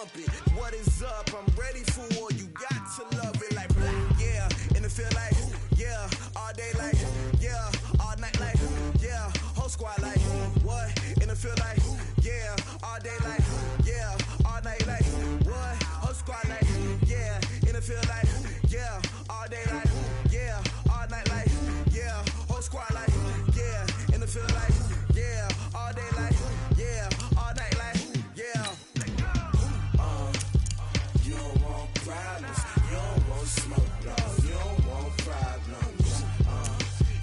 bump it. What is up? I'm ready for war. You got to love it like, yeah. And it feel like, yeah. All day like, yeah. All night like, yeah. Whole squad like, what? And it feel like, yeah. All day like, yeah. All night like, what? Whole squad like, yeah. And it feel like, yeah. All day like, yeah. All night like, yeah. Whole squad like, yeah. And it feel like, yeah. All day like, yeah. All night like, yeah. You don't want problems. You don't want smoke, no. You don't want problems.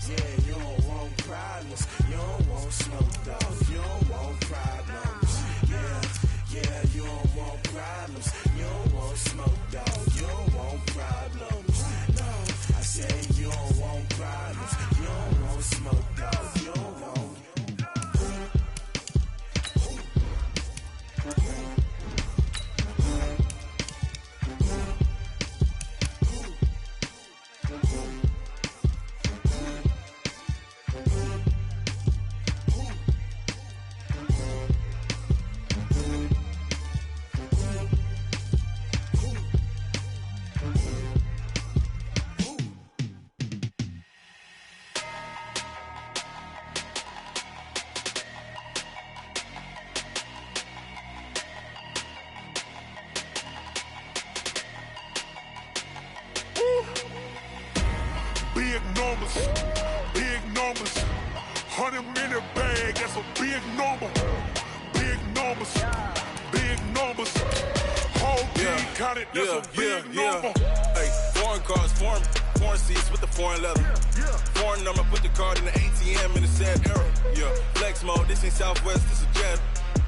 Yeah, you don't want problems. You don't want smoke, dog. You don't want problems. Yeah, you don't want problems. You don't want smoke, dog. You don't want problems. No, I say you don't want problems. You don't want smoke, dog. You don't want. Big numbers, 100-minute bag, that's a big number. Big numbers, whole team counted, that's a big number. Hey, foreign cars, foreign seats with the foreign leather. Foreign number, put the card in the ATM in a sad era. Yeah, flex mode, this ain't Southwest, this is Jet.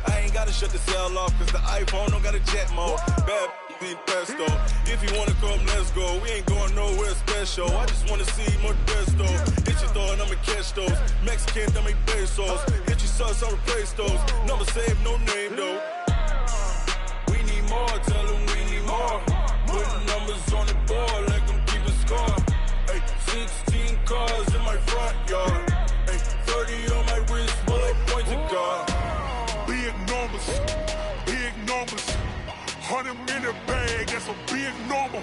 I ain't gotta shut the cell off, cause the iPhone don't got a jet mode. Bad need pesto. If you wanna come, let's go. We ain't going nowhere special. I just wanna see more desto. Hit your thought, I'ma catch those. Mexican, I make pesos. Hit your sauce, I'll replace those. Number save, no name though. We need more, tell them we need more. Putting numbers on the board, like them keep a score. Hey, 16 cars in my front yard. Hey, 30 on my wrist, while I point to God. Big numbers, 100-minute bag, that's a big number.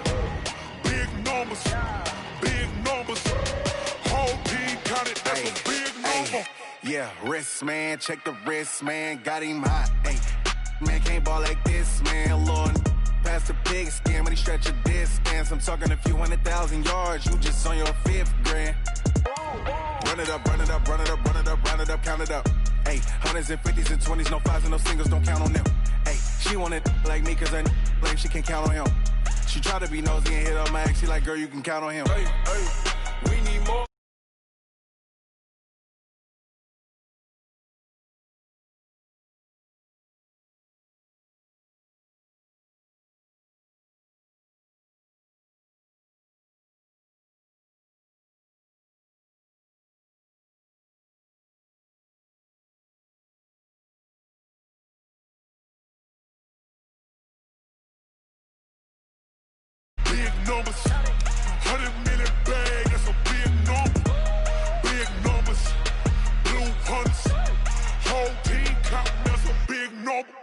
Big numbers, whole team counted, that's a big number. Yeah, wrist man, check the wrist man, got him hot. Ay, man can't ball like this, man. Lord, past the pig skin when he stretch a distance. I'm talking a few 100,000 yards, you just on your 5th grand. Run it up, count it up. Ay, hundreds and 50s and 20s, no 5s and no singles, don't count on them. Ay, she want it like me, cause I blame she can't count on him. She try to be nosy and hit on my ex, she like, girl, you can count on him. Hey, we need more. Big numbers, 100-minute bag, that's a big number. Big numbers, blue hunts, whole team counting, that's a big number.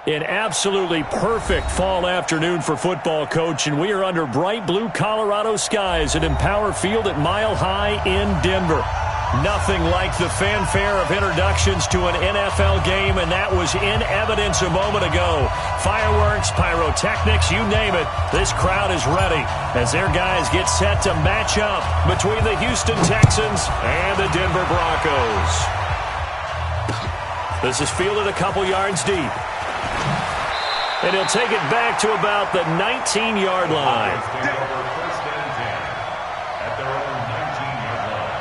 An absolutely perfect fall afternoon for football, Coach, and we are under bright blue Colorado skies at Empower Field at Mile High in Denver. Nothing like the fanfare of introductions to an NFL game, and that was in evidence a moment ago. Fireworks, pyrotechnics, you name it, this crowd is ready as their guys get set to match up between the Houston Texans and the Denver Broncos. This is fielded a couple yards deep. And he'll take it back to about the 19-yard line. First and 10 at their own 19-yard line.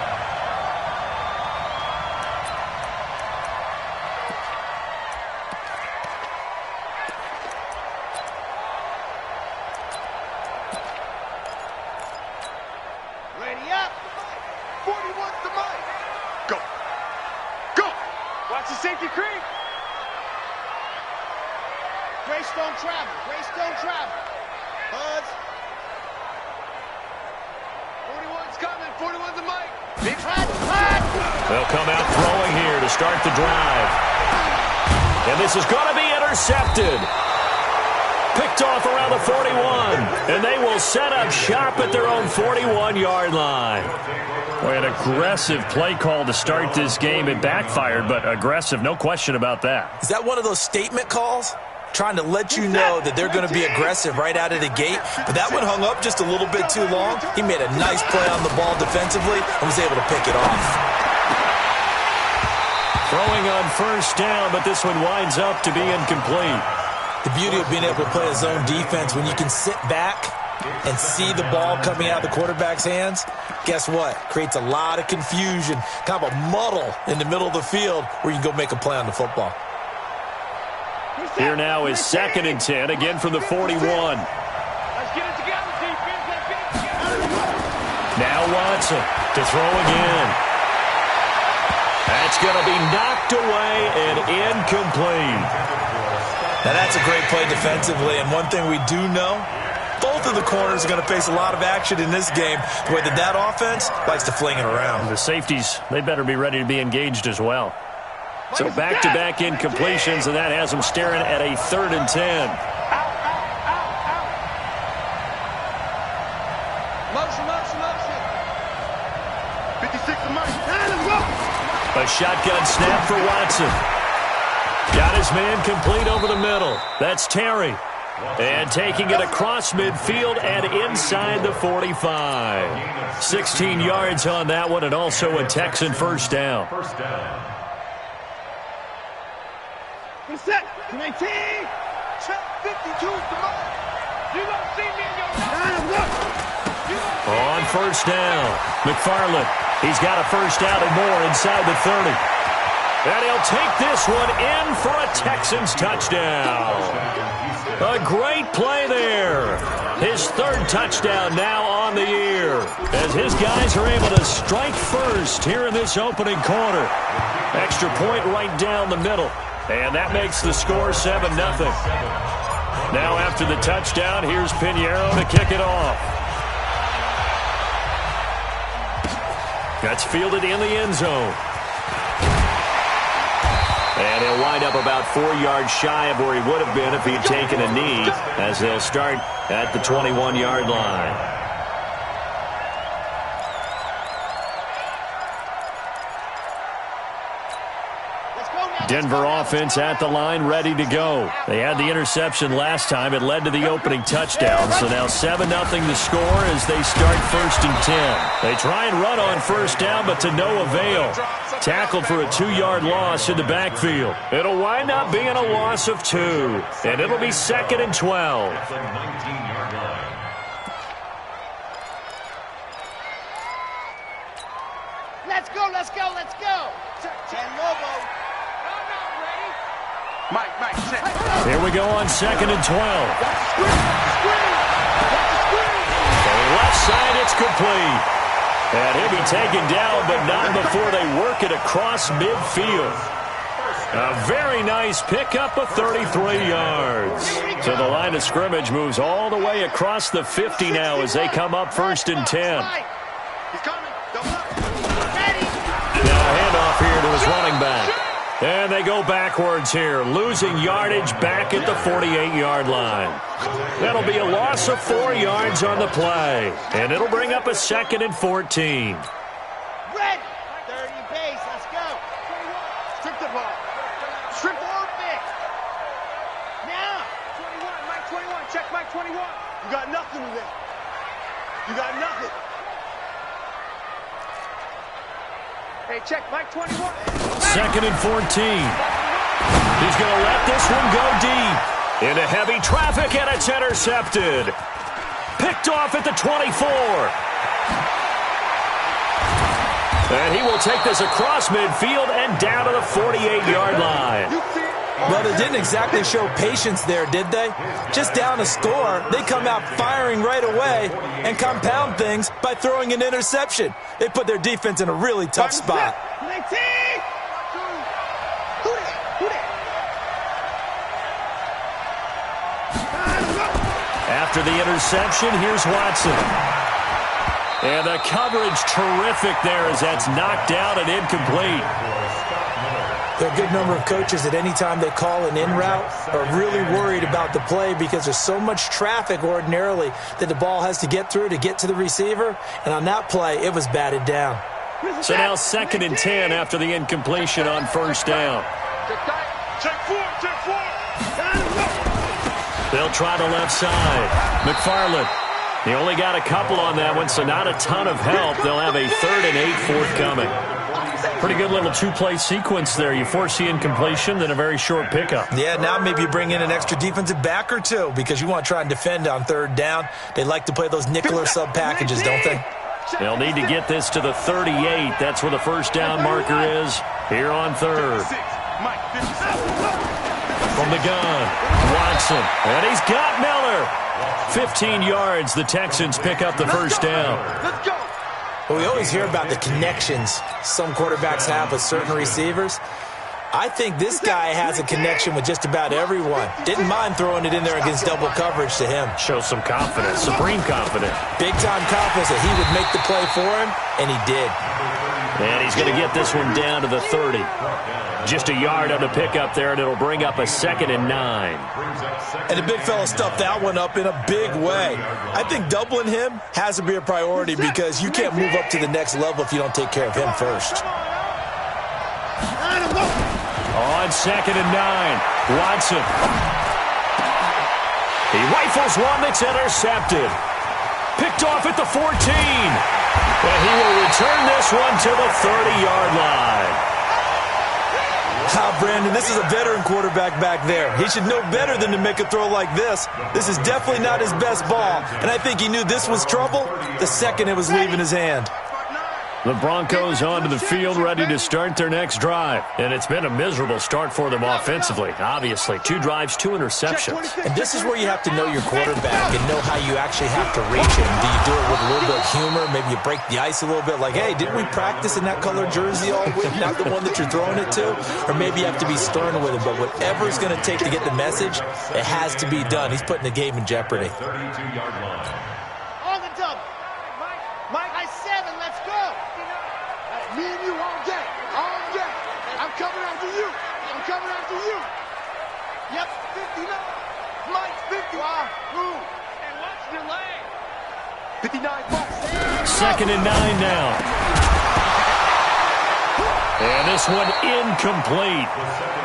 Grace don't travel. Grace don't travel. Buzz. 41's coming. 41's the mic. Big hot. They'll come out throwing here to start the drive. And this is going to be intercepted. Picked off around the 41. And they will set up shop at their own 41-yard line. Boy, an aggressive play call to start this game. It backfired, but aggressive, no question about that. Is that one of those statement calls? Trying to let you know that they're going to be aggressive right out of the gate. But that one hung up just a little bit too long. He made a nice play on the ball defensively and was able to pick it off. Throwing on first down, but this one winds up to be incomplete. The beauty of being able to play a zone defense, when you can sit back and see the ball coming out of the quarterback's hands, guess what? Creates a lot of confusion, kind of a muddle in the middle of the field where you can go make a play on the football. Here now is 2nd and 10, again from the 41. Let's get it together, defense. Let's get it together. Now Watson to throw again. That's going to be knocked away and incomplete. Now that's a great play defensively, and one thing we do know, both of the corners are going to face a lot of action in this game, the way that offense likes to fling it around. The safeties, they better be ready to be engaged as well. So back-to-back incompletions, and that has them staring at a 3rd and 10. Motion. 56 to motion. Let's go. A shotgun snap for Watson. Got his man complete over the middle. That's Terry. And taking it across midfield and inside the 45. 16 yards on that one, and also a Texan first down. Set. 19. Check 52's the mark. You don't see me in your On first down, McFarland. He's got a first down and more inside the 30. And he'll take this one in for a Texans touchdown. A great play there. His 3rd touchdown now on the year, as his guys are able to strike first here in this opening quarter. Extra point right down the middle. And that makes the score 7-0. Now after the touchdown, here's Pinheiro to kick it off. That's fielded in the end zone. And he'll wind up about 4 yards shy of where he would have been if he had taken a knee, as they'll start at the 21-yard line. Denver offense at the line, ready to go. They had the interception last time. It led to the opening touchdown. So now 7-0 the score as they start 1st and 10. They try and run on first down, but to no avail. Tackled for a 2-yard loss in the backfield. It'll wind up being a loss of 2. And it'll be 2nd and 12. Let's go. 10 Lobo. Mike, check. Here we go on 2nd and 12. The left side, it's complete. And he'll be taken down, but not before they work it across midfield. A very nice pickup of 33 yards. So the line of scrimmage moves all the way across the 50 now as they come up 1st and 10. Now a handoff here to his running back. And they go backwards here, losing yardage back at the 48-yard line. That'll be a loss of 4 yards on the play. And it'll bring up a 2nd and 14. Red. 30 pace. Let's go. Strip the ball. Strip the ball big. Now. 21. Mike 21. Check Mike 21. You got nothing today. You got nothing. Hey, check Mike 21. 2nd and 14. He's going to let this one go deep. Into heavy traffic, and it's intercepted. Picked off at the 24. And he will take this across midfield and down to the 48-yard line. Well, they didn't exactly show patience there, did they? Just down a score, they come out firing right away and compound things by throwing an interception. They put their defense in a really tough spot. After the interception, here's Watson. And the coverage terrific there as that's knocked down and incomplete. There are a good number of coaches at any time they call an in route are really worried about the play because there's so much traffic ordinarily that the ball has to get through to get to the receiver. And on that play, it was batted down. So now 2nd and 10 after the incompletion on 1st down. Check four. They'll try the left side. McFarland. He only got a couple on that one, so not a ton of help. They'll have a 3rd and 8 forthcoming. Pretty good little 2-play sequence there. You force the incompletion, then a very short pickup. Yeah, now maybe you bring in an extra defensive back or two because you want to try and defend on 3rd down. They like to play those nickel or sub packages, don't they? They'll need to get this to the 38. That's where the 1st down marker is here on 3rd. From the gun, Watson. And he's got Miller. 15 yards. The Texans pick up the 1st down. Let's go. Well, we always hear about the connections some quarterbacks have with certain receivers. I think this guy has a connection with just about everyone. Didn't mind throwing it in there against double coverage to him. Shows some confidence, supreme confidence. Big-time confidence that he would make the play for him, and he did. And he's going to get this one down to the 30. Just a yard on the pickup there, and it'll bring up a 2nd and 9. And the big fella stuffed that one up in a big way. I think doubling him has to be a priority because you can't move up to the next level if you don't take care of him first. On 2nd and 9, Watson. He rifles one that's intercepted. Picked off at the 14. And he will return this one to the 30-yard line. Brandon, this is a veteran quarterback back there. He should know better than to make a throw like this. This is definitely not his best ball, and I think he knew this was trouble the second it was leaving his hand. The Broncos onto the field, ready to start their next drive. And it's been a miserable start for them offensively, obviously. 2 drives, 2 interceptions. And this is where you have to know your quarterback and know how you actually have to reach him. Do you do it with a little bit of humor? Maybe you break the ice a little bit, like, hey, didn't we practice in that colored jersey all week, not the one that you're throwing it to? Or maybe you have to be stern with him. But whatever it's going to take to get the message, it has to be done. He's putting the game in jeopardy. On the double. Mike, I 7. Let's go. Me and you all day. All day. I'm coming after you. I'm coming after you. Yep. 59. Mike, 50. Wow. Move. And watch your leg. 59 bucks. 2nd and 9 now. And this one incomplete.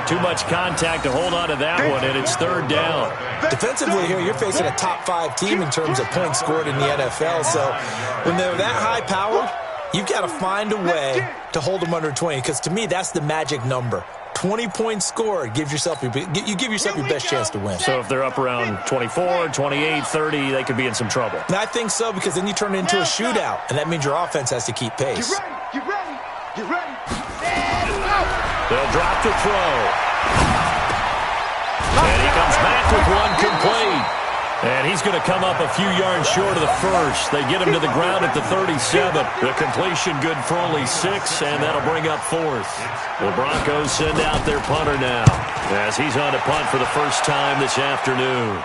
Too much contact to hold on to that one, and it's 3rd down. Defensively here, you're facing a top 5 team in terms of points scored in the NFL. So when they're that high-powered, you've got to find a way to hold them under 20, because to me, that's the magic number. 20 points scored, you give yourself your best chance to win. So if they're up around 24, 28, 30, they could be in some trouble. And I think so, because then you turn it into a shootout, and that means your offense has to keep pace. Get ready. Get ready. They'll drop the throw. And he comes back with one complete. And he's going to come up a few yards short of the first. They get him to the ground at the 37. The completion good for only 6, and that'll bring up 4th. The Broncos send out their punter now as he's on to punt for the first time this afternoon.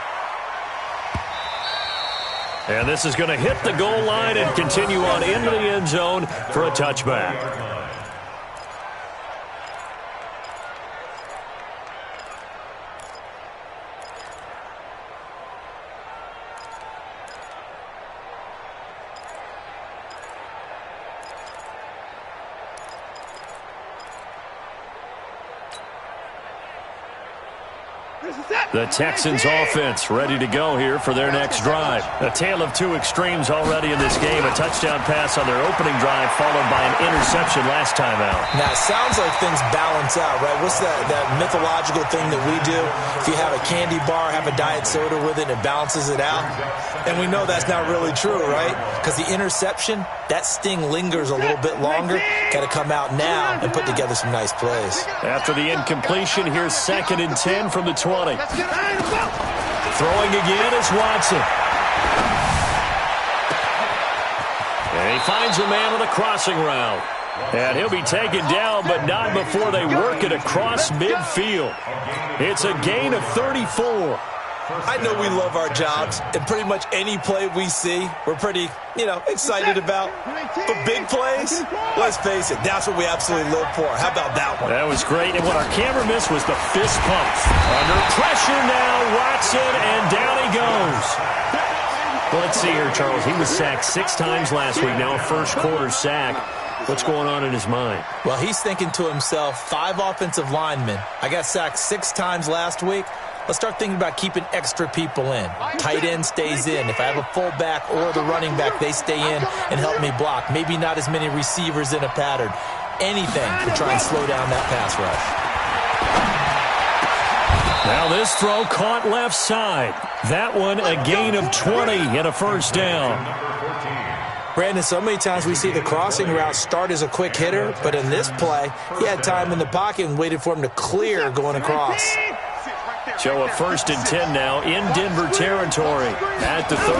And this is going to hit the goal line and continue on into the end zone for a touchback. The Texans offense ready to go here for their next drive. A tale of 2 extremes already in this game. A touchdown pass on their opening drive followed by an interception last time out. Now, it sounds like things balance out, right? What's that mythological thing that we do? If you have a candy bar, have a diet soda with it, it balances it out. And we know that's not really true, right? Because the interception, that sting lingers a little bit longer. Got to come out now and put together some nice plays. After the incompletion, here's 2nd and 10 from the 20. Throwing again is Watson. And he finds a man on the crossing route. And he'll be taken down, but not before they work it across midfield. It's a gain of 34. I know we love our jobs, and pretty much any play we see, we're pretty, excited about. But big plays, let's face it, that's what we absolutely live for. How about that one? That was great, and what our camera missed was the fist pump. Under pressure now, Watson, and down he goes. Well, let's see here, Charles. He was sacked 6 times last week, now a first-quarter sack. What's going on in his mind? Well, he's thinking to himself, 5 offensive linemen. I got sacked 6 times last week. Let's start thinking about keeping extra people in. Tight end stays in. If I have a fullback or the running back, they stay in and help me block. Maybe not as many receivers in a pattern. Anything to try and slow down that pass rush. Now this throw caught left side. That one a gain of 20 and a first down. Brandon, so many times we see the crossing route start as a quick hitter, but in this play, he had time in the pocket and waited for him to clear going across. So a 1st and 10 now in Denver territory at the 34.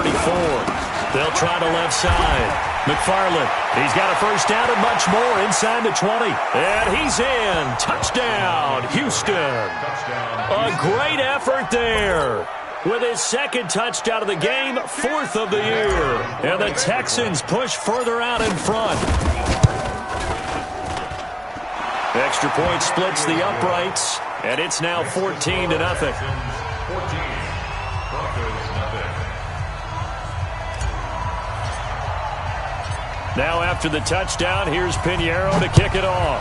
They'll try to left side. McFarland, he's got a first down and much more inside the 20. And he's in. Touchdown, Houston. A great effort there. With his 2nd touchdown of the game, 4th of the year. And the Texans push further out in front. Extra point splits the uprights. And it's now 14-0. 14, Broncos nothing. Now after the touchdown, here's Pinheiro to kick it off.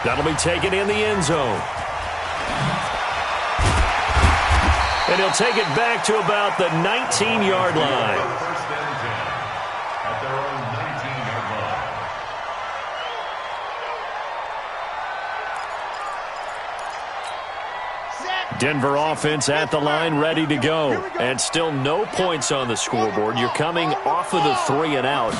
That'll be taken in the end zone. And he'll take it back to about the 19-yard line. First and 10 at their own 19-yard line. Denver offense at the line, ready to go. And still no points on the scoreboard. You're coming off of the 3 and out.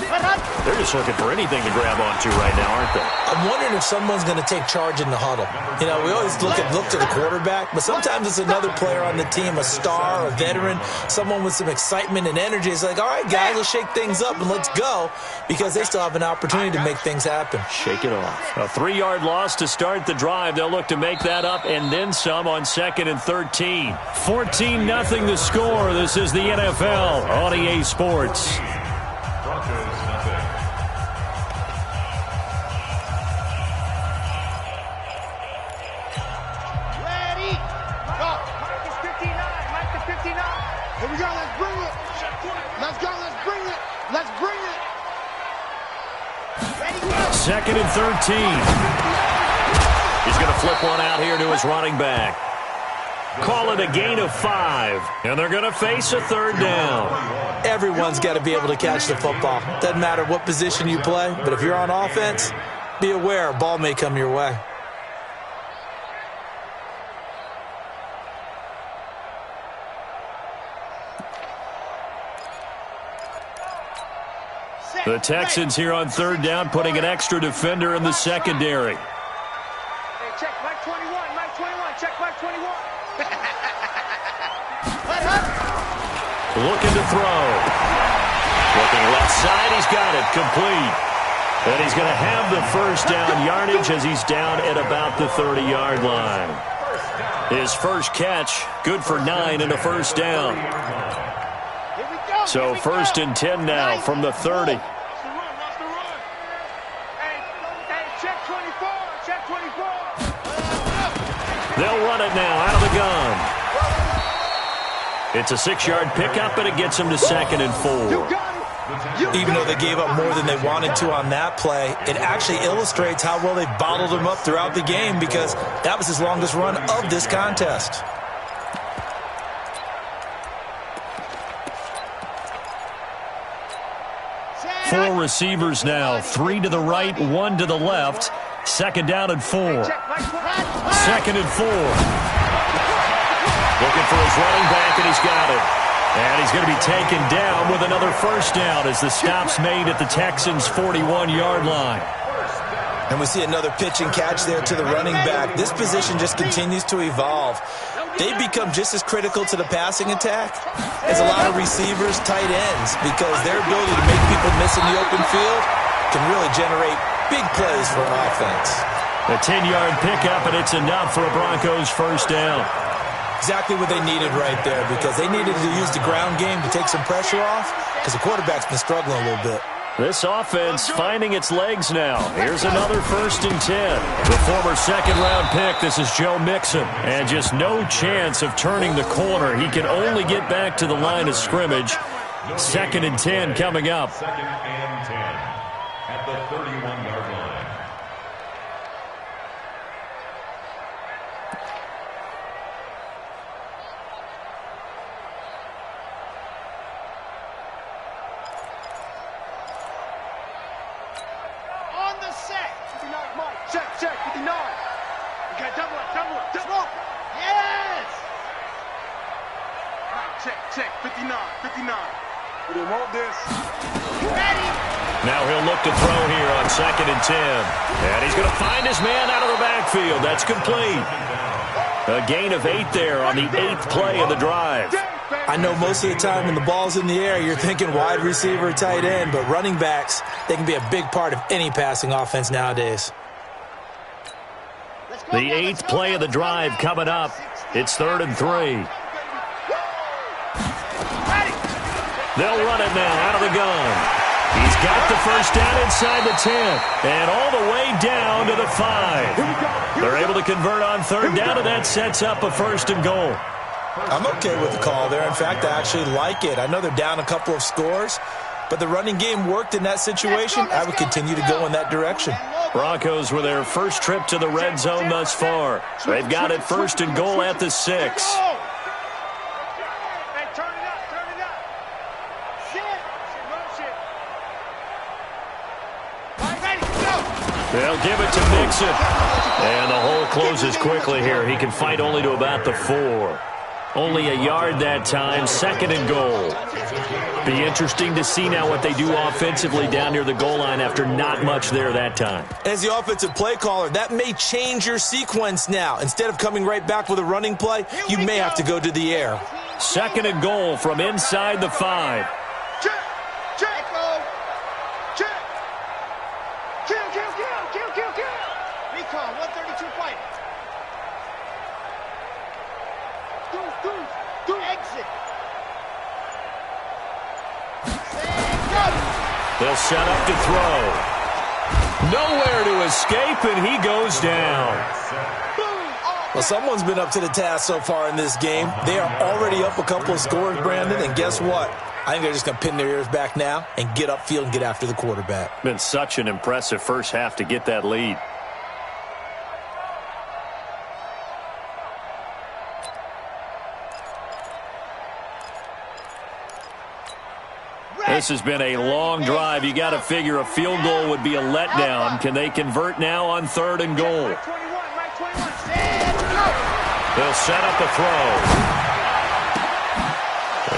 They're just looking for anything to grab onto right now, aren't they? I'm wondering if someone's going to take charge in the huddle. We always look to the quarterback, but sometimes it's another player on the team, a star, a veteran, someone with some excitement and energy. It's like, all right, guys, let's shake things up and let's go, because they still have an opportunity to make things happen. Shake it off. A 3-yard loss to start the drive. They'll look to make that up and then some on 2nd and 13. 14-0 the score. This is the NFL on EA Sports. Broncos nothing. Ready. Go. Mike is 59. Mike is 59. Here we go. Let's bring it. Let's go. Let's bring it. Let's bring it. Ready, go. 2nd and 13. He's going to flip one out here to his running back. Call it a gain of 5. And they're going to face a 3rd down. Everyone's got to be able to catch the football. Doesn't matter what position you play, but if you're on offense, be aware a ball may come your way. The Texans here on 3rd down, putting an extra defender in the secondary. Hey, check Mike 21. Mike 21. Check Mike 21. Looking to throw. Looking left side. He's got it. Complete. And he's going to have the first down yardage as he's down at about the 30-yard line. His first catch, good for 9 and a first down. So 1st and 10 now from the 30. Hey, check 24. Check 24. They'll run it now out of the gun. It's a 6-yard pickup, and it gets them to 2nd and 4. Even though they gave up more than they wanted to on that play, it actually illustrates how well they bottled him up throughout the game, because that was his longest run of this contest. Four receivers now, 3 to the right, 1 to the left. 2nd down and 4. 2nd and 4. Looking for his running back, and he's got it. And he's going to be taken down with another first down as the stop's made at the Texans' 41-yard line. And we see another pitch and catch there to the running back. This position just continues to evolve. They become just as critical to the passing attack as a lot of receivers, tight ends, because their ability to make people miss in the open field can really generate big plays for an offense. A 10-yard pickup, and it's enough for a Broncos first down. Exactly what they needed right there, because they needed to use the ground game to take some pressure off, because the quarterback's been struggling a little bit. This offense finding its legs now. Here's another 1st and 10. The former second-round pick, this is Joe Mixon. And just no chance of turning the corner. He can only get back to the line of scrimmage. 2nd and 10 coming up. 2nd and 10 at the 31-yard line. Check, 59. You got double up. Yes! All right, check, 59. We didn't want this. Ready? Now he'll look to throw here on 2nd and 10. And he's going to find his man out of the backfield. That's complete. A gain of 8 there on the 8th play of the drive. I know most of the time when the ball's in the air, you're thinking wide receiver, tight end, but running backs, they can be a big part of any passing offense nowadays. The 8th play of the drive coming up. It's 3rd and 3. They'll run it now out of the gun. He's got the first down inside the 10 and all the way down to the 5. They're able to convert on 3rd down, and that sets up a 1st and goal. I'm okay with the call there. In fact, I actually like it. I know they're down a couple of scores, but the running game worked in that situation. I would continue to go in that direction. Broncos with their first trip to the red zone thus far. They've got it 1st and goal at the 6. Hey, turn it up. Shit. All right, ready, go. They'll give it to Mixon. And the hole closes quickly here. He can fight only to about the 4. Only a yard that time, 2nd and goal. Be interesting to see now what they do offensively down near the goal line after not much there that time. As the offensive play caller, that may change your sequence now. Instead of coming right back with a running play, you may have to go to the air. 2nd and goal from inside the 5. Check. Kill. Recon, 132 fighting. Do exit. They'll set up to throw. Nowhere to escape, and he goes down. Well, someone's been up to the task so far in this game. They are already up a couple of scores, Brandon, and guess what? I think they're just going to pin their ears back now and get upfield and get after the quarterback. Been such an impressive first half to get that lead. This has been a long drive. You got to figure a field goal would be a letdown. Can they convert now on 3rd and goal? They'll set up a throw.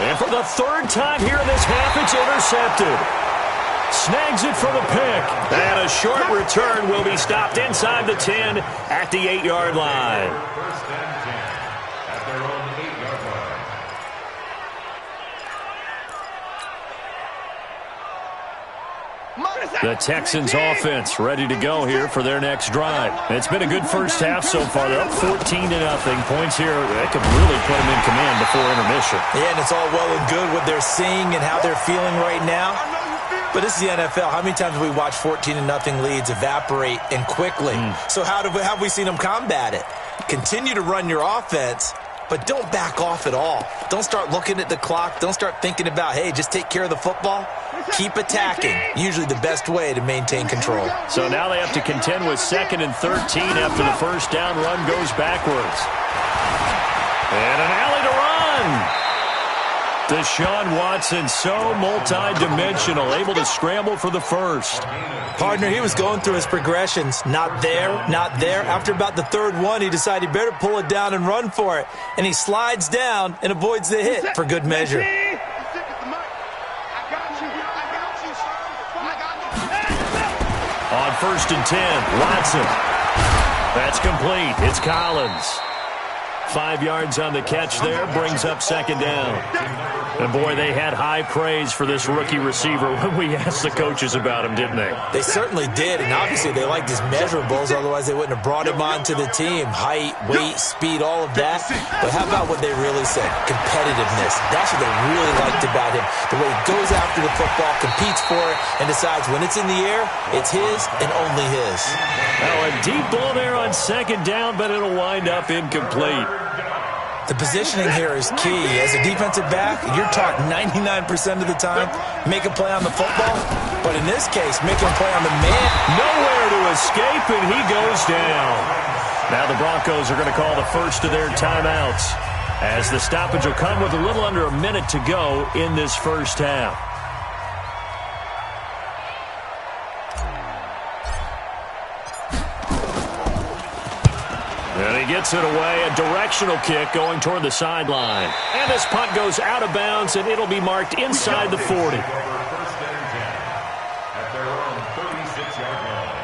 And for the 3rd time here in this half, it's intercepted. Snags it for the pick. And a short return will be stopped inside the 10 at the 8-yard line. 1st and 10 at their own 8-yard line. The Texans offense ready to go here for their next drive. It's been a good first half so far. They're up 14-0. Points here, they could really put them in command before intermission. Yeah, and it's all well and good what they're seeing and how they're feeling right now. But this is the NFL. How many times have we watched 14-0 leads evaporate and quickly? So how have we seen them combat it? Continue to run your offense, but don't back off at all. Don't start looking at the clock. Don't start thinking about, hey, just take care of the football. Keep attacking. Usually the best way to maintain control. So now they have to contend with 2nd and 13 after the first down run goes backwards. And an alley to run. Deshaun Watson, so multi-dimensional, able to scramble for the first. Partner, he was going through his progressions. Not there, not there. After about the 3rd one, he decided he better pull it down and run for it. And he slides down and avoids the hit for good measure. On 1st and 10, Watson. That's complete. It's Collins. 5 yards on the catch there, brings up second down. And, boy, they had high praise for this rookie receiver when we asked the coaches about him, didn't they? They certainly did, and obviously they liked his measurables, otherwise they wouldn't have brought him onto the team. Height, weight, speed, all of that. But how about what they really said? Competitiveness. That's what they really liked about him. The way he goes after the football, competes for it, and decides when it's in the air, it's his and only his. Now, a deep ball there on second down, but it'll wind up incomplete. The positioning here is key. As a defensive back, you're taught 99% of the time, make a play on the football. But in this case, making a play on the man. Nowhere to escape, and he goes down. Now the Broncos are going to call the first of their timeouts, as the stoppage will come with a little under a minute to go in this first half. And he gets it away, a directional kick going toward the sideline. And this punt goes out of bounds, and it'll be marked inside the 40. At their own 36-yard line.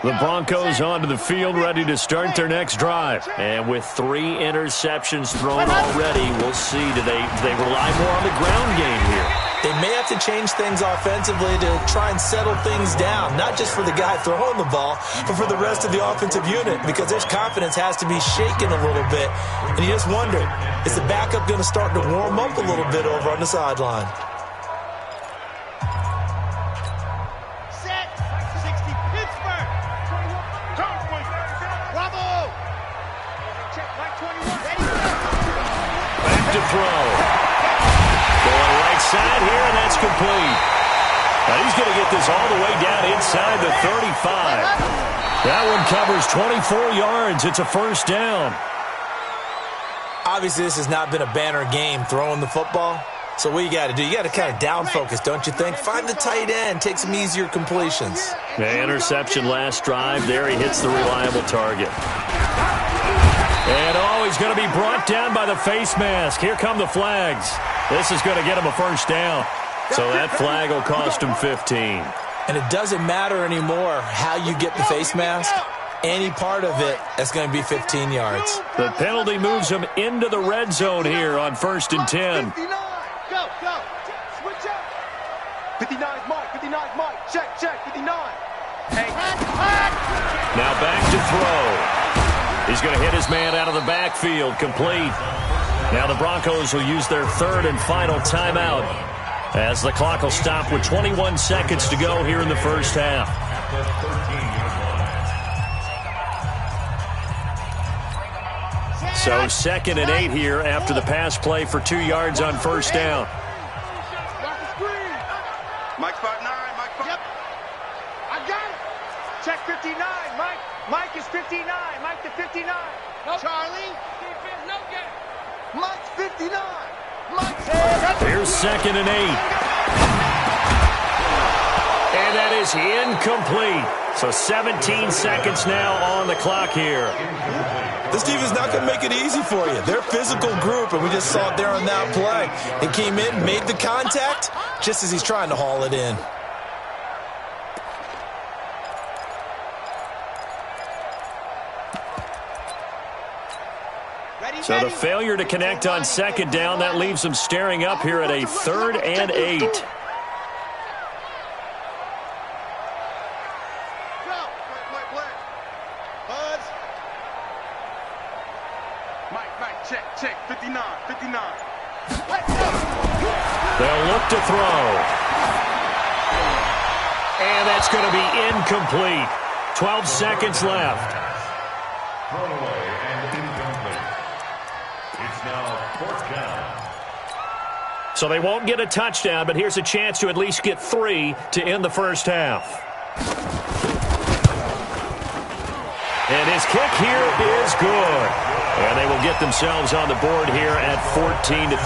The Broncos onto the field, ready to start their next drive. And with 3 interceptions thrown already, we'll see. Do they rely more on the ground game here? They may have to change things offensively to try and settle things down, not just for the guy throwing the ball, but for the rest of the offensive unit, because their confidence has to be shaken a little bit. And you just wonder, is the backup going to start to warm up a little bit over on the sideline? Set. 60 Pittsburgh. 21. Bravo. Check. Mike 21. Ready. Back to throw. Going right side here, and that's complete. Now he's going to get this all the way down inside the 35. That one covers 24 yards. It's a first down. Obviously, this has not been a banner game throwing the football. So what you got to do, you got to kind of down focus, don't you think? Find the tight end, take some easier completions. The interception last drive. There he hits the reliable target. And, he's going to be brought down by the face mask. Here come the flags. This is going to get him a first down. So that flag will cost him 15. And it doesn't matter anymore how you get the face mask. Any part of it, that's going to be 15 yards. The penalty moves him into the red zone here on 1st and 10. Go. Switch up. 59's Mike. 59's Mike. Check. 59. Hey. Now back to throw. He's going to hit his man out of the backfield. Complete. Now the Broncos will use their 3rd and final timeout, as the clock will stop with 21 seconds to go here in the first half. So 2nd and 8 here after the pass play for 2 yards on first down. Mike 5'9", Mike 5'9". Yep. I got it. Check 59, Mike. Mike is 59. Mike to 59. No. Charlie. Defense, no game. Mike's 59. Mike's Here's 2nd and 8. And that is incomplete. So 17 seconds now on the clock here. This team is not going to make it easy for you. They're a physical group, and we just saw it there on that play. He came in, made the contact, just as he's trying to haul it in. So the failure to connect on 2nd down, that leaves them staring up here at a 3rd and 8. Check, 59. They'll look to throw. And that's going to be incomplete. 12 seconds left. Thrown away and incomplete. It's now 4th down. So they won't get a touchdown, but here's a chance to at least get 3 to end the first half. And his kick here is good. And they will get themselves on the board here at 14-3.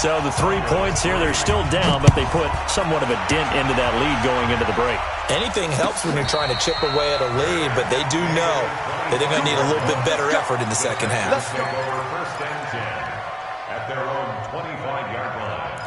So the 3 points here, they're still down, but they put somewhat of a dent into that lead going into the break. Anything helps when you're trying to chip away at a lead, but they do know that they're going to need a little bit better effort in the second half. Let's go over 1st and 10 at their own 25-yard line.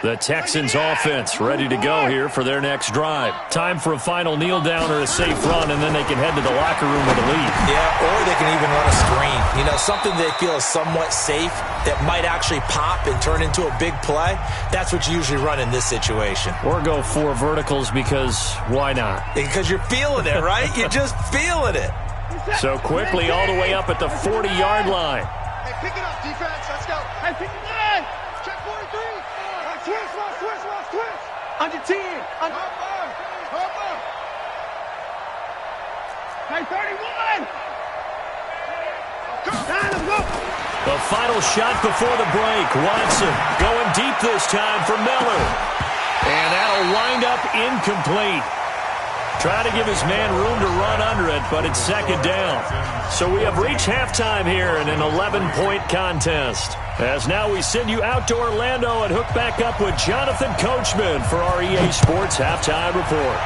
The Texans offense ready to go here for their next drive. Time for a final kneel down or a safe run, and then they can head to the locker room with a lead. Yeah, or they can even run a screen. You know, something they feel is somewhat safe that might actually pop and turn into a big play. That's what you usually run in this situation. Or go 4 verticals because why not? Because you're feeling it, right? You're just feeling it. So quickly all the way up at the 40-yard line. Hey, pick it up, defense. Let's go. Hey, pick it up. Check 43. Switch. Under 10. Hopper. Hey, 31. The final shot before the break. Watson going deep this time for Miller. And that'll wind up incomplete. Trying to give his man room to run under it, but it's second down. So we have reached halftime here in an 11-point contest. As now we send you out to Orlando and hook back up with Jonathan Coachman for our EA Sports Halftime Report.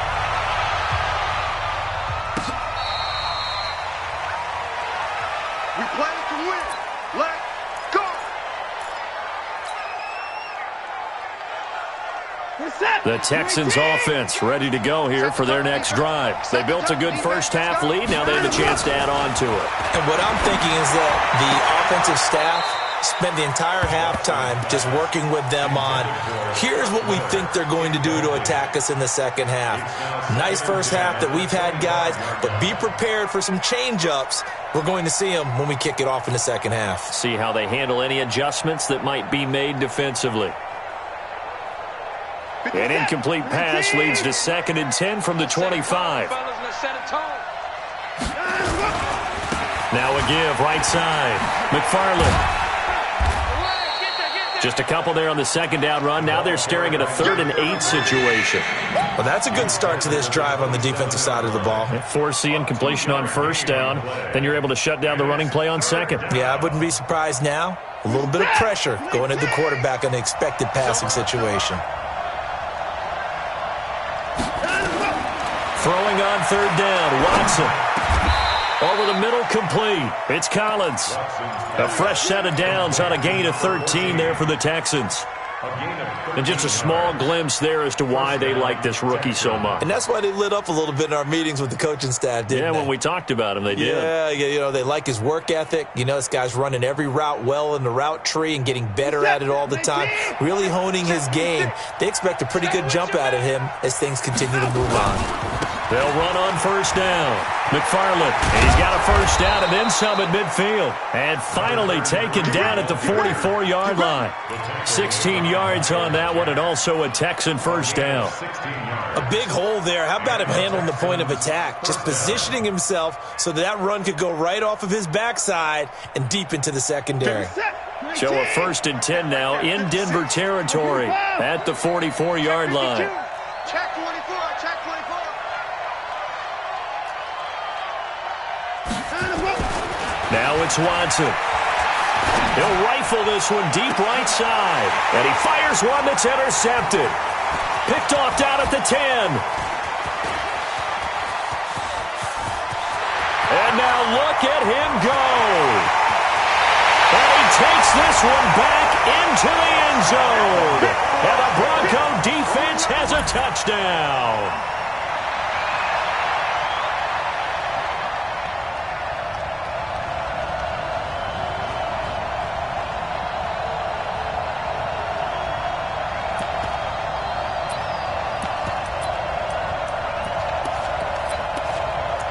We play to win. Let's go. The Texans offense ready to go here for their next drive. They built a good first half lead. Now they have a chance to add on to it. And what I'm thinking is that the offensive staff spent the entire halftime just working with them on, here's what we think they're going to do to attack us in the second half. Nice first half that we've had, guys, but be prepared for some change-ups. We're going to see them when we kick it off in the second half. See how they handle any adjustments that might be made defensively. An incomplete pass leads to 2nd and 10 from the 25. Now a give, right side. McFarland. Just a couple there on the second down run. Now they're staring at a 3rd and 8 situation. Well, that's a good start to this drive on the defensive side of the ball. Force the incompletion on first down. Then you're able to shut down the running play on second. Yeah, I wouldn't be surprised now. A little bit of pressure going at the quarterback in an expected passing situation. Throwing on 3rd down, Watson. Over the middle, complete. It's Collins. A fresh set of downs on a gain of 13 there for the Texans. And just a small glimpse there as to why they like this rookie so much. And that's why they lit up a little bit in our meetings with the coaching staff, didn't they? Yeah, when we talked about him, they did. Yeah, you know, they like his work ethic. You know, this guy's running every route well in the route tree and getting better at it all the time, really honing his game. They expect a pretty good jump out of him as things continue to move on. They'll run on first down. McFarland, and he's got a first down and then some at midfield. And finally taken down at the 44-yard line. 16 yards on that one, and also a Texan first down. A big hole there. How about him handling the point of attack? Just positioning himself so that run could go right off of his backside and deep into the secondary. So a 1st and 10 now in Denver territory at the 44-yard line. Check 24. Now it's Watson. He'll rifle this one deep right side. And he fires one that's intercepted. Picked off down at the 10. And now look at him go. And he takes this one back into the end zone. And the Bronco defense has a touchdown.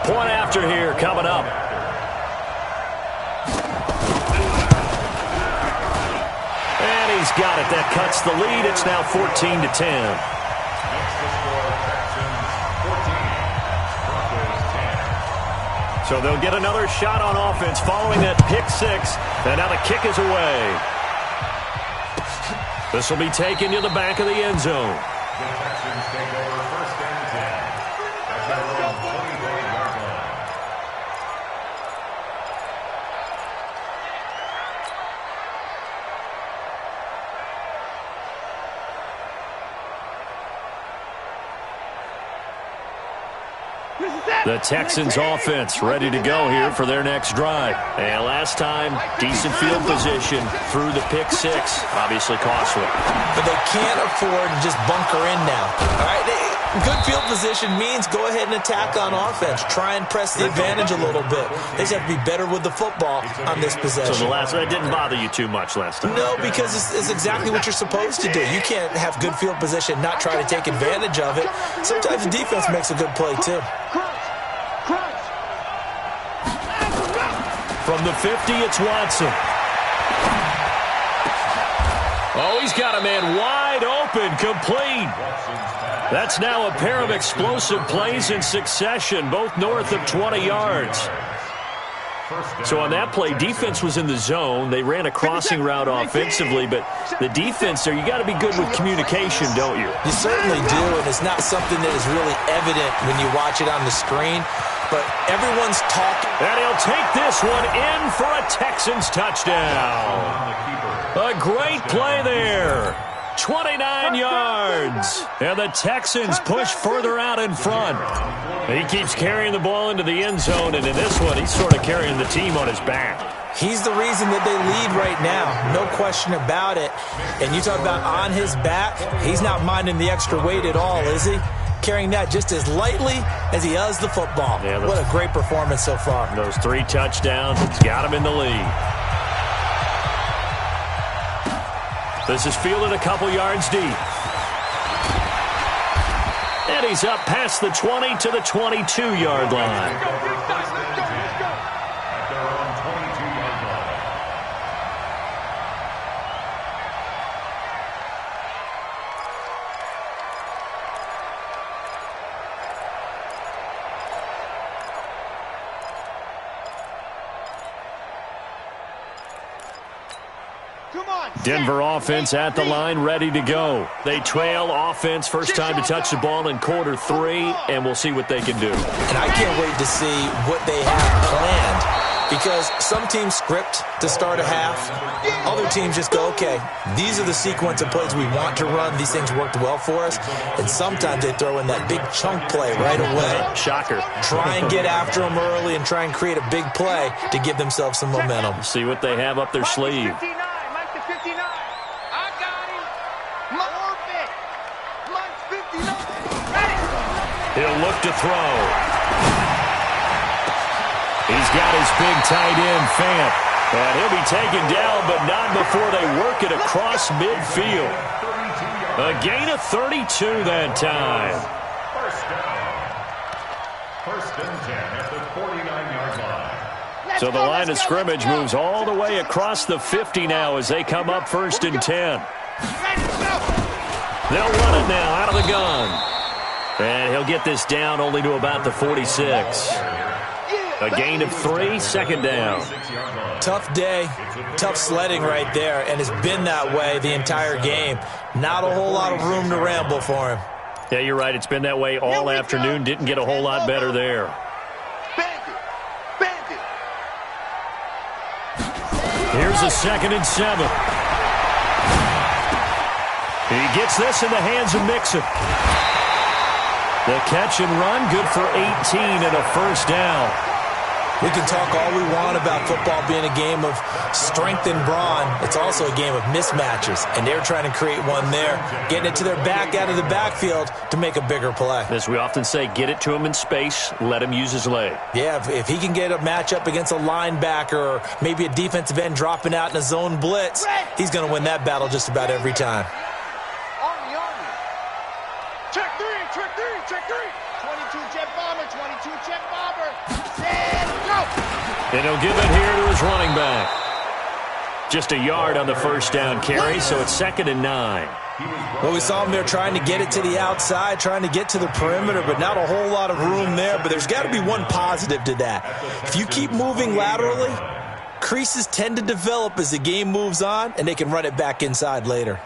Point after here coming up. And he's got it. That cuts the lead. It's now 14-10. So they'll get another shot on offense following that pick 6. And now the kick is away. This will be taken to the back of the end zone. The Texans take over 1st and 10. At their own 24-yard line. The Texans offense ready to go here for their next drive. And last time, decent field position through the pick six. Obviously costly. But they can't afford to just bunker in now. All right, good field position means go ahead and attack on offense. Try and press the advantage a little bit. They just have to be better with the football on this possession. So the last one didn't bother you too much last time? No, because it's exactly what you're supposed to do. You can't have good field position, not try to take advantage of it. Sometimes the defense makes a good play, too. From the 50, it's Watson. Oh, he's got a man wide open, complete. That's now a pair of explosive plays in succession, both north of 20 yards. So on that play, defense was in the zone. They ran a crossing route offensively, but the defense there, you got to be good with communication, don't you? You certainly do, and it's not something that is really evident when you watch it on the screen, but everyone's talking. And he'll take this one in for a Texans touchdown. A great play there. 29 yards. And the Texans push further out in front. He keeps carrying the ball into the end zone, and in this one, he's sort of carrying the team on his back. He's the reason that they lead right now. No question about it. And you talk about on his back, he's not minding the extra weight at all, is he? Carrying that just as lightly as he does the football. Yeah, what a great performance so far. Those 3 touchdowns, it's got him in the lead. This is fielded a couple yards deep. And he's up past the 20 to the 22-yard line. Denver offense at the line, ready to go. They trail offense first time to touch the ball in quarter 3, and we'll see what they can do. And I can't wait to see what they have planned, because some teams script to start a half. Other teams just go, okay, these are the sequence of plays we want to run. These things worked well for us. And sometimes they throw in that big chunk play right away. Shocker. Try and get after them early and try and create a big play to give themselves some momentum. See what they have up their sleeve. He'll look to throw. He's got his big tight end, Fant. And he'll be taken down, but not before they work it across midfield. A gain of 32 that time. First and 10 at the 49-yard line. So the line of scrimmage moves all the way across the 50 now as they come up first and 10. They'll run it now out of the gun. And he'll get this down only to about the 46. A gain of 3, second down. Tough day, tough sledding right there, and it's been that way the entire game. Not a whole lot of room to ramble for him. Yeah, you're right. It's been that way all afternoon. Didn't get a whole lot better there. Here's a 2nd and 7. He gets this in the hands of Mixon. The catch and run, good for 18 and a first down. We can talk all we want about football being a game of strength and brawn. It's also a game of mismatches, and they're trying to create one there, getting it to their back out of the backfield to make a bigger play. As we often say, get it to him in space, let him use his leg. Yeah, if he can get a matchup against a linebacker or maybe a defensive end dropping out in a zone blitz, he's going to win that battle just about every time. Check three. 22 jet bomber, 22 jet bomber. Set, go! And he'll give it here to his running back. Just a yard on the first down carry, so it's 2nd and 9. Well, we saw him there trying to get it to the outside, trying to get to the perimeter, but not a whole lot of room there. But there's got to be one positive to that. If you keep moving laterally, creases tend to develop as the game moves on, and they can run it back inside later.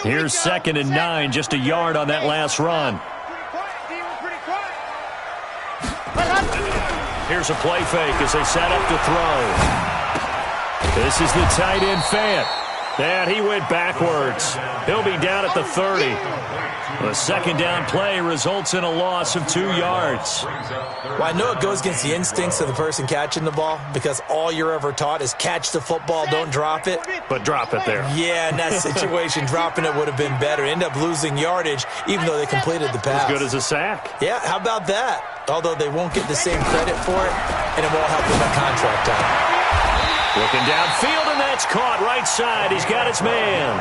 Here's 2nd and 9, just a yard on that last run. Here's a play fake as they set up to throw. This is the tight end, Fant. And he went backwards. He'll be down at the 30. The second down play results in a loss of 2 yards. Well, I know it goes against the instincts of the person catching the ball because all you're ever taught is catch the football, don't drop it. But drop it there. Yeah, in that situation, dropping it would have been better. End up losing yardage even though they completed the pass. As good as a sack. Yeah, how about that? Although they won't get the same credit for it, and it won't help them at contract time. Looking downfield, and that's caught right side. He's got his man.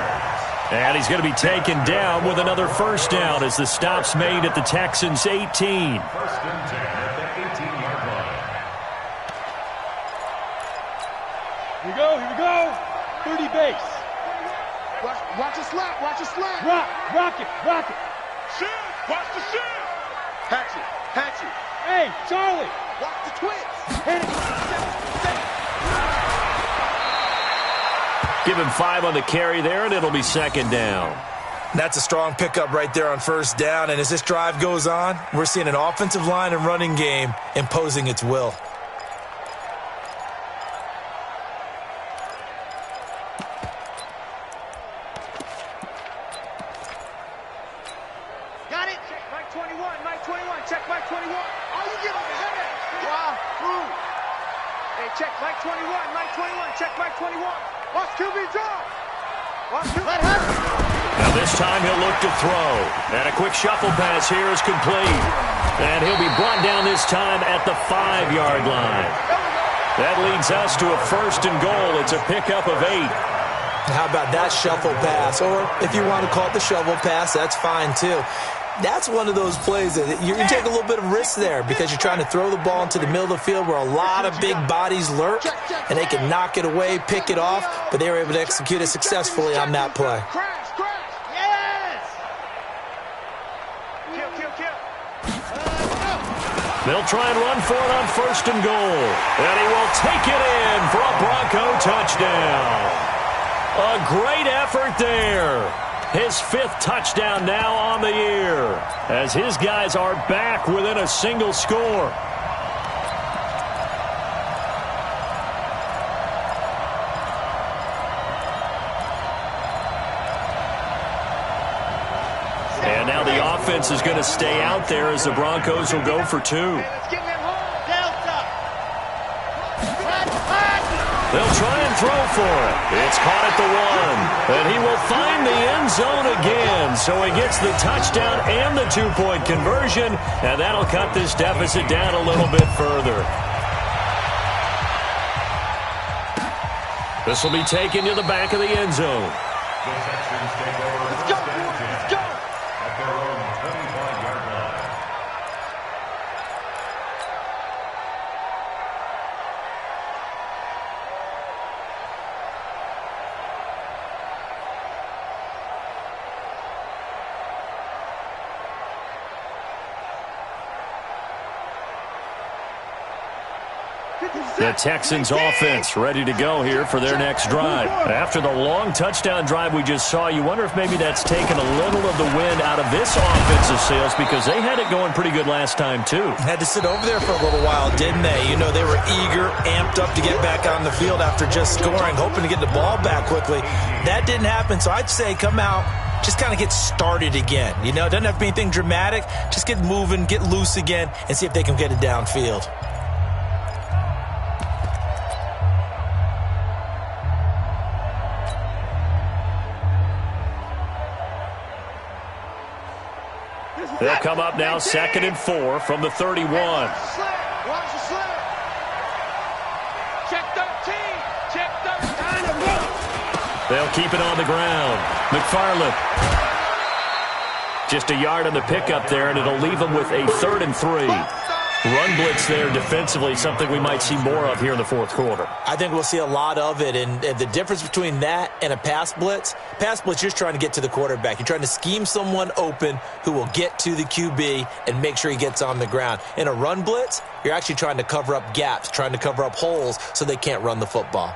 And he's going to be taken down with another first down as the stop's made at the Texans' 18. First and 10 at the 18-yard line. Here we go. 30 base. Watch the slap. Rock it. Shit! Watch the shit! Patch it. Hey, Charlie. Watch the twins. Hit it. Give him 5 on the carry there, and it'll be second down. That's a strong pickup right there on first down. And as this drive goes on, we're seeing an offensive line and running game imposing its will. Got it. Check Mike 21. Check Mike 21. Oh, you give him a headache. Wow. Hey, check Mike 21. Check Mike 21. Watch QB draw. Let him. Now this time he'll look to throw. And a quick shuffle pass here is complete. And he'll be brought down this time at the 5-yard line. That leads us to a first and goal. It's a pickup of 8. How about that shuffle pass? Or if you want to call it the shovel pass, that's fine too. That's one of those plays that you take a little bit of risk there because you're trying to throw the ball into the middle of the field where a lot of big bodies lurk, and they can knock it away, pick it off, but they were able to execute it successfully on that play. Crash. Yes. Kill. They'll try and run for it on first and goal. And he will take it in for a Bronco touchdown. A great effort there. His 5th touchdown now on the year as his guys are back within a single score. And now the offense is going to stay out there as the Broncos will go for 2. Let's get them home. Delta. They'll try and throw for it. It's caught at the 1. And he will find the end zone again. So he gets the touchdown and the 2-point conversion. And that'll cut this deficit down a little bit further. This will be taken to the back of the end zone. The Texans take over. Let's go. At their own 25-yard line. The Texans offense ready to go here for their next drive. After the long touchdown drive we just saw, you wonder if maybe that's taken a little of the wind out of this offensive sails because they had it going pretty good last time too. Had to sit over there for a little while, didn't they? You know, they were eager, amped up to get back on the field after just scoring, hoping to get the ball back quickly. That didn't happen, so I'd say come out, just kind of get started again. You know, it doesn't have to be anything dramatic. Just get moving, get loose again, and see if they can get it downfield. They'll come up now 2nd and 4 from the 31. Watch the slip. Check 13. They'll keep it on the ground. McFarland. Just a yard on the pickup there, and it'll leave them with a 3rd and 3. Run blitz there defensively, something we might see more of here in the 4th quarter. I think we'll see a lot of it, and the difference between that and a pass blitz, you're just trying to get to the quarterback. You're trying to scheme someone open who will get to the QB and make sure he gets on the ground. In a run blitz, you're actually trying to cover up gaps, trying to cover up holes so they can't run the football.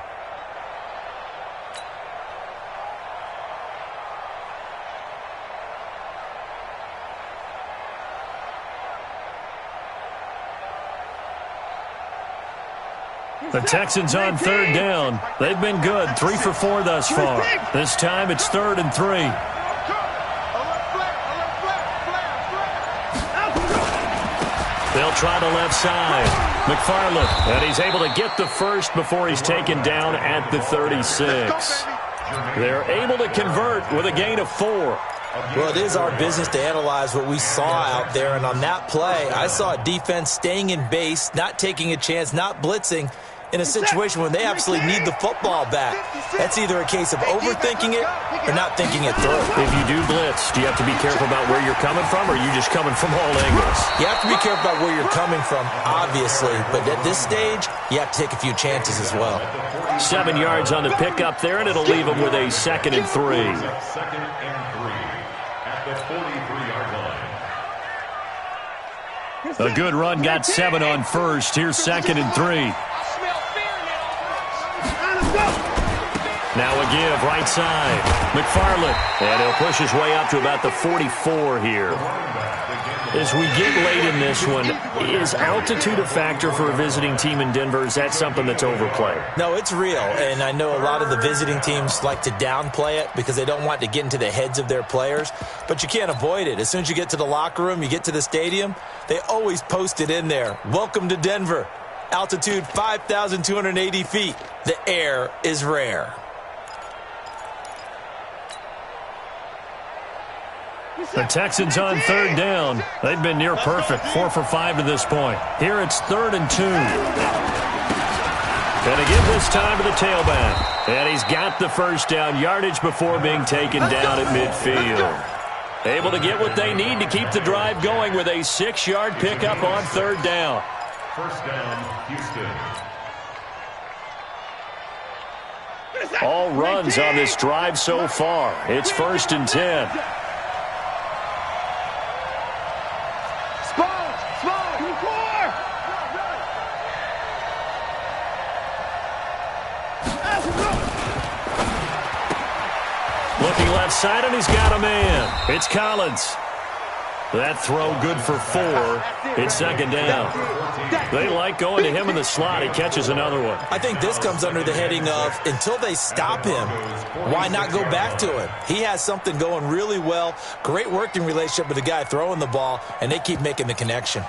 The Texans on third down. They've been good, 3 for 4 thus far. This time it's 3rd and 3. They'll try the left side. McFarland, and he's able to get the first before he's taken down at the 36. They're able to convert with a gain of 4. Well, it is our business to analyze what we saw out there, and on that play, I saw a defense staying in base, not taking a chance, not blitzing, in a situation when they absolutely need the football back. That's either a case of overthinking it or not thinking it through. If you do blitz, do you have to be careful about where you're coming from, or are you just coming from all angles? You have to be careful about where you're coming from, obviously, but at this stage, you have to take a few chances as well. 7 yards on the pickup there, and it'll leave them with a 2nd and 3. 2nd and 3 at the 43-yard line. A good run got 7 on first. Here's 2nd and 3. Now a give, right side. McFarland, and he'll push his way up to about the 44 here. As we get late in this one, is altitude a factor for a visiting team in Denver? Is that something that's overplayed? No, it's real, and I know a lot of the visiting teams like to downplay it because they don't want to get into the heads of their players, but you can't avoid it. As soon as you get to the locker room, you get to the stadium, they always post it in there. Welcome to Denver. Altitude 5,280 feet. The air is rare. The Texans on third down. They've been near perfect, 4 for 5 to this point. Here it's 3rd and 2. And again this time to the tailback. And he's got the first down, yardage before being taken down at midfield. Able to get what they need to keep the drive going with a 6-yard pickup on 3rd down. 1st down, Houston. All runs on this drive so far. It's 1st and 10. Looking left side, and he's got a man. It's Collins. That throw good for 4. It's 2nd down. They like going to him in the slot. He catches another one. I think this comes under the heading of until they stop him, why not go back to him? He has something going really well. Great working relationship with the guy throwing the ball, and they keep making the connection.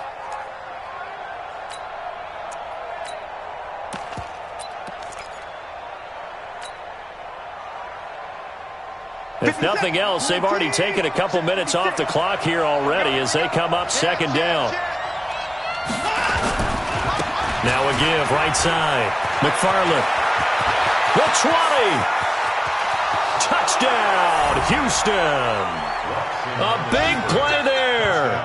If nothing else, they've already taken a couple minutes off the clock here already as they come up 2nd down. Now a give, right side. McFarland. The 20. Touchdown, Houston. A big play there.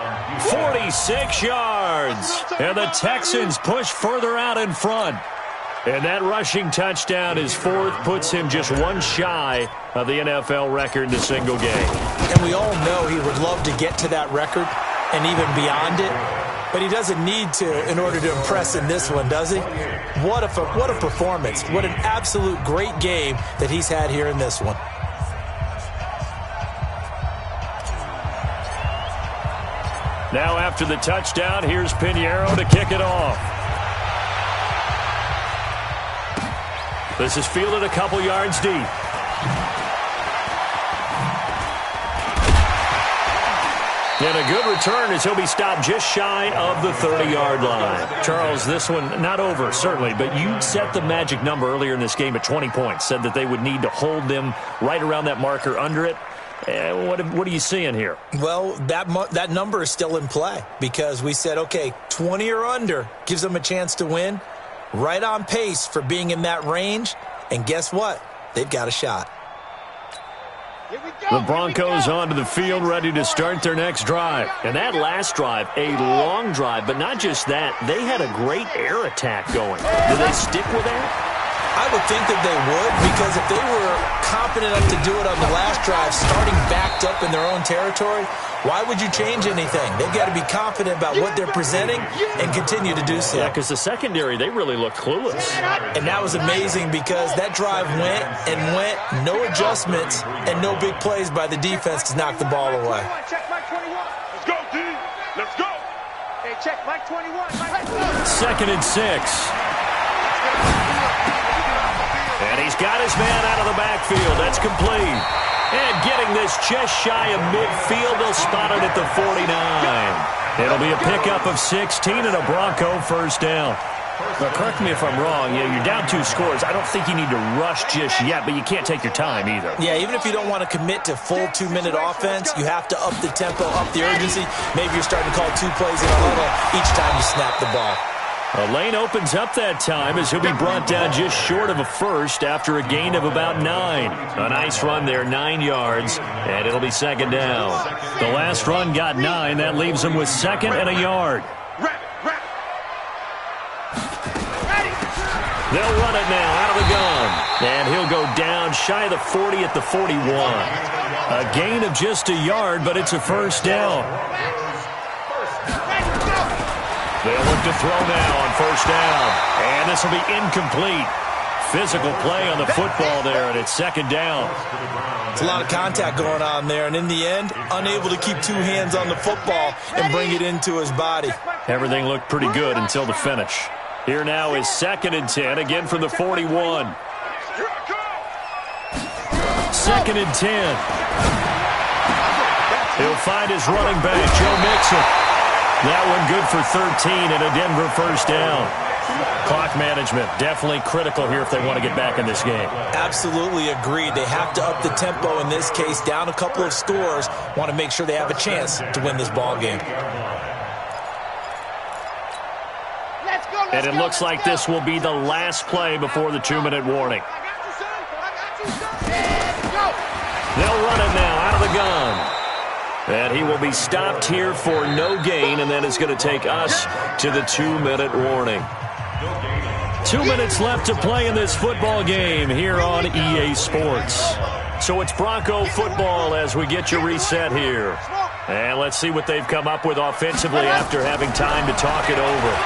46 yards. And the Texans push further out in front. And that rushing touchdown is 4th, puts him just 1 shy of the NFL record in a single game. And we all know he would love to get to that record and even beyond it, but he doesn't need to in order to impress in this one, does he? What a performance. What an absolute great game that he's had here in this one. Now after the touchdown, here's Pinheiro to kick it off. This is fielded a couple yards deep. And a good return as he'll be stopped just shy of the 30-yard line. Charles, this one not over, certainly, but you set the magic number earlier in this game at 20 points, said that they would need to hold them right around that marker under it. What are you seeing here? Well, that number is still in play because we said, okay, 20 or under gives them a chance to win. Right on pace for being in that range, and guess what? They've got a shot. The Broncos onto the field, ready to start their next drive. And that last drive, a long drive, but not just that. They had a great air attack going. Do they stick with that? I would think that they would, because if they were confident enough to do it on the last drive, starting backed up in their own territory, why would you change anything? They've got to be confident about what they're presenting and continue to do so. Yeah, because the secondary, they really look clueless. And that was amazing because that drive went and went, no adjustments, and no big plays by the defense to knock the ball away. Check Mike 21. Let's go, D. Let's go. Hey, check Mike 21. 2nd and 6. And he's got his man out of the backfield. That's complete. And getting this just shy of midfield, they'll spot it at the 49. It'll be a pickup of 16 and a Bronco first down. Now, correct me if I'm wrong. You're down 2 scores. I don't think you need to rush just yet, but you can't take your time either. Yeah, even if you don't want to commit to full 2-minute offense, you have to up the tempo, up the urgency. Maybe you're starting to call 2 plays in a huddle each time you snap the ball. A lane opens up that time as he'll be brought down just short of a first after a gain of about 9. A nice run there, 9 yards, and it'll be second down. The last run got 9. That leaves him with 2nd and a yard. They'll run it now out of the gun. And he'll go down shy of the 40 at the 41. A gain of just a yard, but it's a first down. They'll look to throw now on first down. And this will be incomplete. Physical play on the football there, and it's second down. It's a lot of contact going on there, and in the end, unable to keep 2 hands on the football and bring it into his body. Everything looked pretty good until the finish. Here now is 2nd and 10, again from the 41. 2nd and 10. He'll find his running back, Joe Mixon. That one good for 13 and a Denver first down. Clock management definitely critical here if they want to get back in this game. Absolutely agreed. They have to up the tempo in this case, down a couple of scores. Want to make sure they have a chance to win this ball game. And it looks like this will be the last play before the 2-minute warning. They'll run it now out of the gun. And he will be stopped here for no gain, and then it's going to take us to the 2-minute warning. 2 minutes left to play in this football game here on EA Sports. So it's Bronco football as we get you reset here. And let's see what they've come up with offensively after having time to talk it over.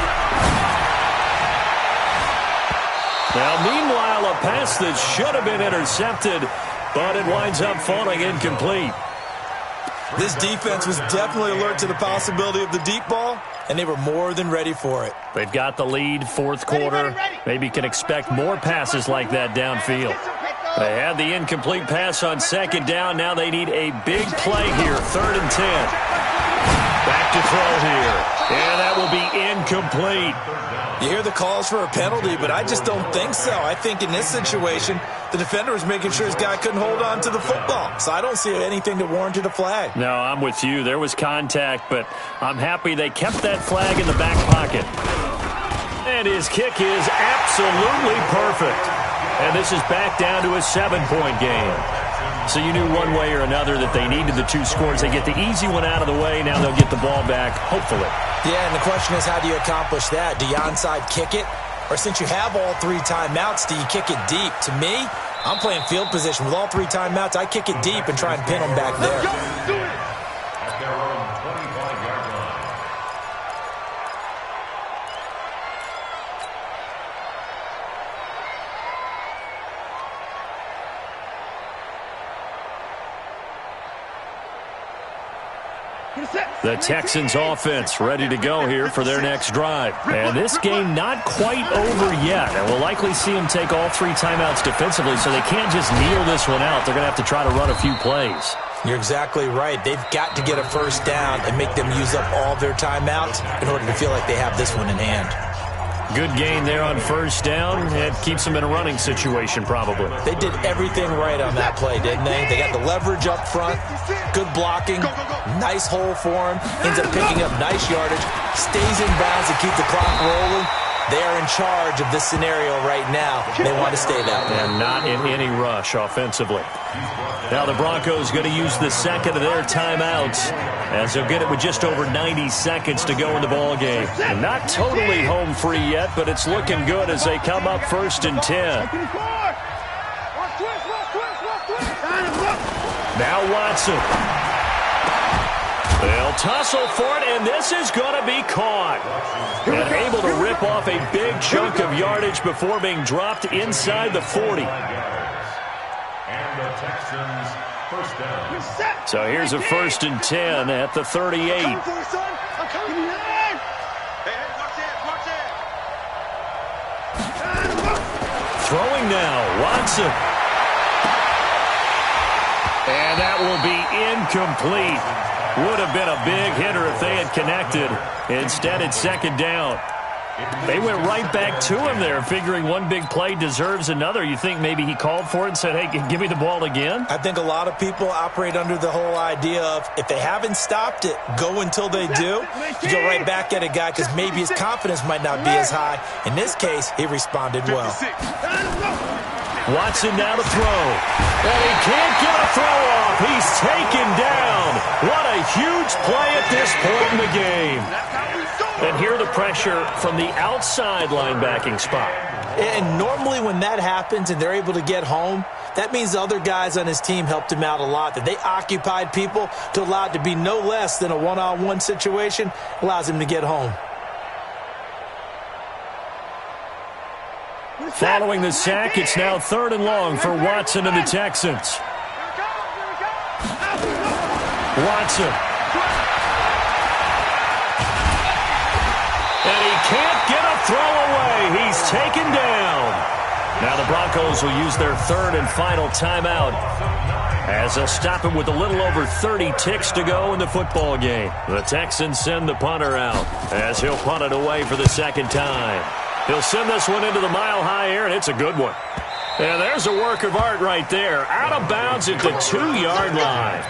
Now, meanwhile, a pass that should have been intercepted, but it winds up falling incomplete. This defense was definitely alert to the possibility of the deep ball, and they were more than ready for it. They've got the lead, fourth quarter. Maybe can expect more passes like that downfield. They had the incomplete pass on second down. Now they need a big play here, 3rd and 10. Back to throw here. And that will be incomplete. You hear the calls for a penalty, but I just don't think so. I think in this situation, the defender was making sure his guy couldn't hold on to the football. So I don't see anything that warranted a flag. No, I'm with you. There was contact, but I'm happy they kept that flag in the back pocket. And his kick is absolutely perfect. And this is back down to a 7-point game. So you knew one way or another that they needed the 2 scores. They get the easy one out of the way. Now they'll get the ball back, hopefully. Yeah, and the question is, how do you accomplish that? Do you onside kick it? Or since you have all 3 timeouts, do you kick it deep? To me, I'm playing field position. With all 3 timeouts, I kick it deep and try and pin them back there. At their own 25-yard line. The Texans offense ready to go here for their next drive. And this game not quite over yet. And we'll likely see them take all 3 timeouts defensively, so they can't just kneel this one out. They're going to have to try to run a few plays. You're exactly right. They've got to get a first down and make them use up all their timeouts in order to feel like they have this one in hand. Good gain there on first down. It keeps them in a running situation, probably. They did everything right on that play, didn't they? They got the leverage up front, good blocking, nice hole for him, ends up picking up nice yardage, stays in bounds to keep the clock rolling. They are in charge of this scenario right now. They want to stay that way. And not in any rush offensively. Now the Broncos going to use the second of their timeouts as they'll get it with just over 90 seconds to go in the ball game. And not totally home free yet, but it's looking good as they come up 1st and 10. Now Watson. They'll tussle for it, and this is going to be caught. And able to rip off a big chunk of yardage before being dropped inside the 40. And the Texans first down. So here's a 1st and 10 at the 38. Throwing now, Watson. And that will be incomplete. Would have been a big hitter if they had connected. Instead, it's second down. They went right back to him there, figuring one big play deserves another. You think maybe he called for it and said, hey, give me the ball again? I think a lot of people operate under the whole idea of if they haven't stopped it, go until they do. You go right back at a guy because maybe his confidence might not be as high. In this case, he responded well. Watson now to throw. And he can't get a throw off. He's taken down. What a huge play at this point in the game. And here the pressure from the outside linebacking spot. And normally when that happens and they're able to get home, that means the other guys on his team helped him out a lot. That they occupied people to allow it to be no less than a one-on-one situation allows him to get home. Following the sack, it's now 3rd and long for Watson and the Texans. Watson. And he can't get a throw away. He's taken down. Now the Broncos will use their 3rd and final timeout as they'll stop him with a little over 30 ticks to go in the football game. The Texans send the punter out as he'll punt it away for the second time. He'll send this one into the mile-high air, and it's a good one. And there's a work of art right there. Out of bounds at the 2-yard line.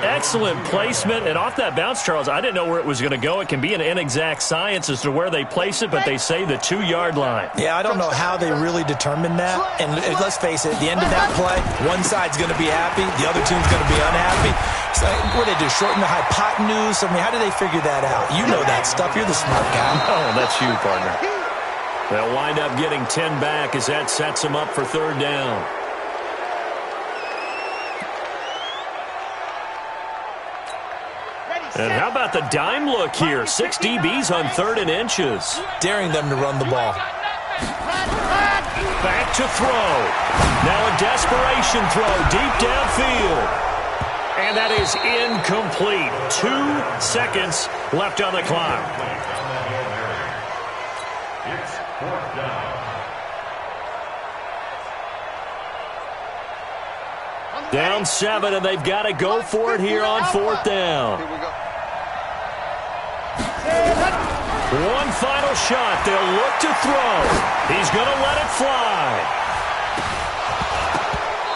Excellent placement, and off that bounce, Charles, I didn't know where it was going to go. It can be an inexact science as to where they place it, but they say the 2-yard line. Yeah, I don't know how they really determined that. And let's face it, at the end of that play, one side's going to be happy, the other team's going to be unhappy. So what did they do, shorten the hypotenuse? I mean, how did they figure that out? You know that stuff. You're the smart guy. Oh, that's you, partner. They'll wind up getting 10 back as that sets them up for 3rd down. And how about the dime look here? 6 DBs on 3rd and inches. Daring them to run the ball. Back to throw. Now a desperation throw deep downfield. And that is incomplete. 2 seconds left on the clock. It's 4th down. Down 7, and they've got to go for it here on 4th down. Here we go. One final shot. They'll look to throw. He's going to let it fly.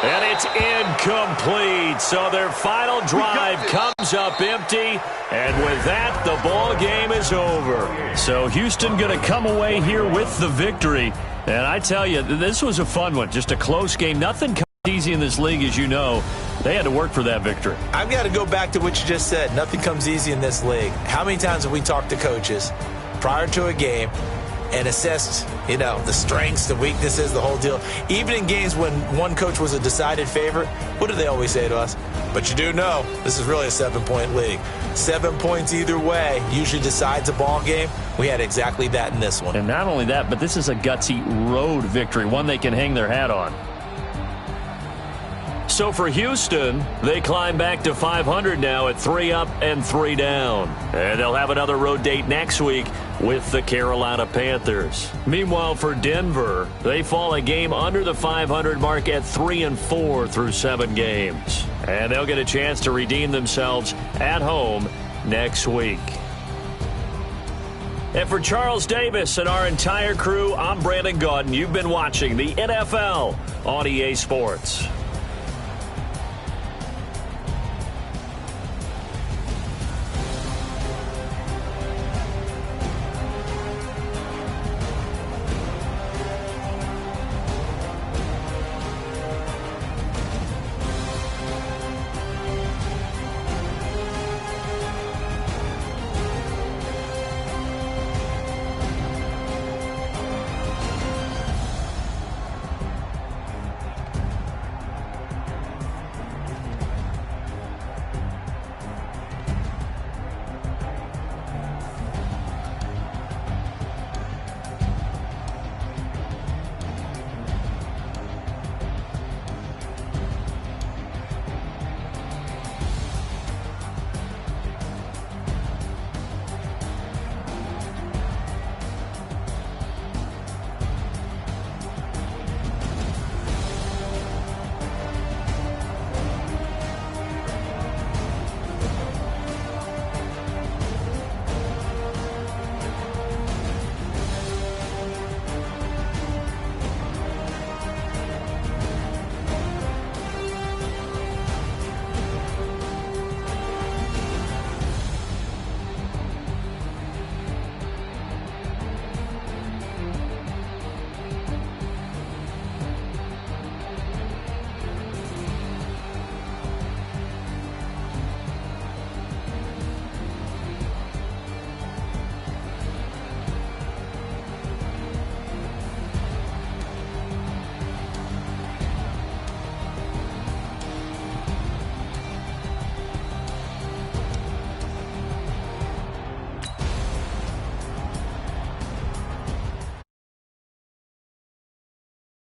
And it's incomplete. So their final drive comes up empty. And with that, the ball game is over. So Houston going to come away here with the victory. And I tell you, this was a fun one. Just a close game. Nothing comes easy in this league, as you know. They had to work for that victory. I've got to go back to what you just said. Nothing comes easy in this league. How many times have we talked to coaches prior to a game and assessed, the strengths, the weaknesses, the whole deal? Even in games when one coach was a decided favorite, what do they always say to us? But you do know this is really a 7-point league. 7 points either way usually decides a ball game. We had exactly that in this one. And not only that, but this is a gutsy road victory, one they can hang their hat on. So for Houston, they climb back to 500 now at 3 up and 3 down. And they'll have another road date next week with the Carolina Panthers. Meanwhile, for Denver, they fall a game under the 500 mark at 3-4 through 7 games. And they'll get a chance to redeem themselves at home next week. And for Charles Davis and our entire crew, I'm Brandon Gaudin. You've been watching the NFL on EA Sports.